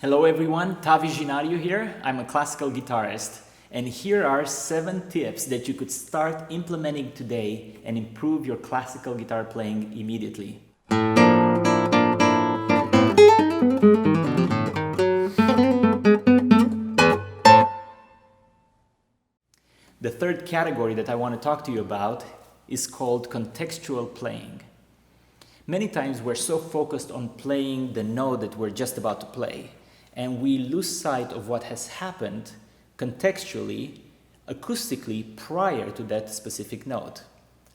Hello everyone, Tavi Ginario here. I'm a classical guitarist, and here are 7 tips that you could start implementing today and improve your classical guitar playing immediately. The third category that I want to talk to you about is called contextual playing. Many times we're so focused on playing the note that we're just about to play, and we lose sight of what has happened contextually, acoustically prior to that specific note.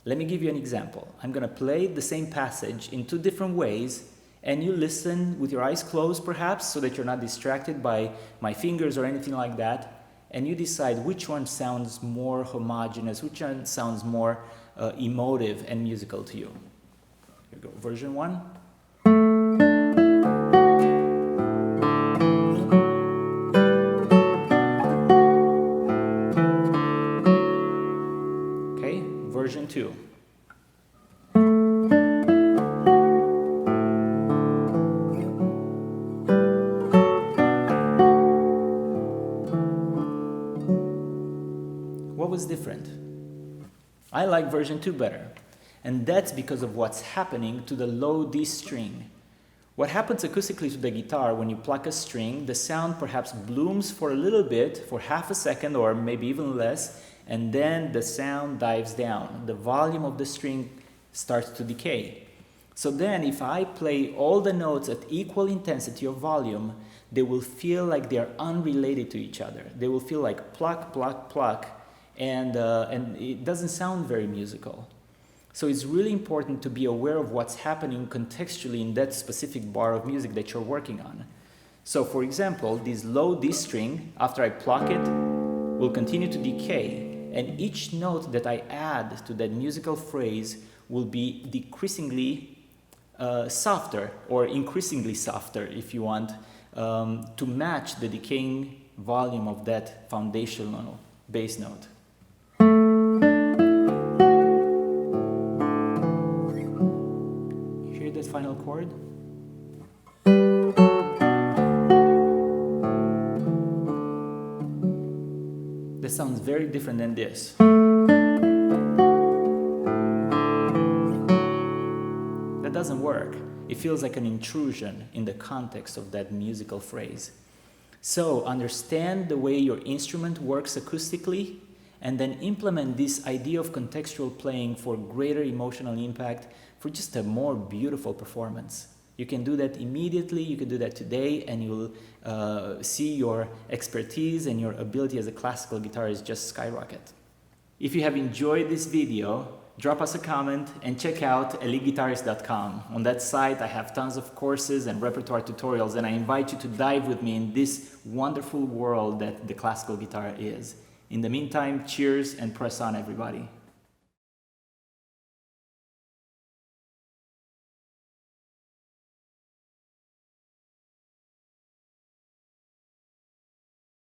Let me give you an example. I'm going to play the same passage in 2 different ways, and you listen with your eyes closed perhaps so that you're not distracted by my fingers or anything like that, and you decide which one sounds more homogeneous, which one sounds more emotive and musical to you. Here we go, version 1. Okay, version 2. What was different? I like version 2 better. And that's because of what's happening to the low D string. What happens acoustically to the guitar when you pluck a string, the sound perhaps blooms for a little bit, for half a second or maybe even less, and then the sound dives down. The volume of the string starts to decay. So then if I play all the notes at equal intensity of volume, they will feel like they're unrelated to each other. They will feel like pluck, pluck, pluck, and it doesn't sound very musical. So it's really important to be aware of what's happening contextually in that specific bar of music that you're working on. So for example, this low D string, after I pluck it, will continue to decay, and each note that I add to that musical phrase will be decreasingly softer, or increasingly softer if you want, to match the decaying volume of that foundational bass note. That final chord. That sounds very different than this. That doesn't work. It feels like an intrusion in the context of that musical phrase. So understand the way your instrument works acoustically, and then implement this idea of contextual playing for greater emotional impact, for just a more beautiful performance. You can do that immediately, you can do that today, and you'll see your expertise and your ability as a classical guitarist just skyrocket. If you have enjoyed this video, drop us a comment and check out eliteguitarist.com. On that site I have tons of courses and repertoire tutorials, and I invite you to dive with me in this wonderful world that the classical guitar is. In the meantime, cheers and press on everybody.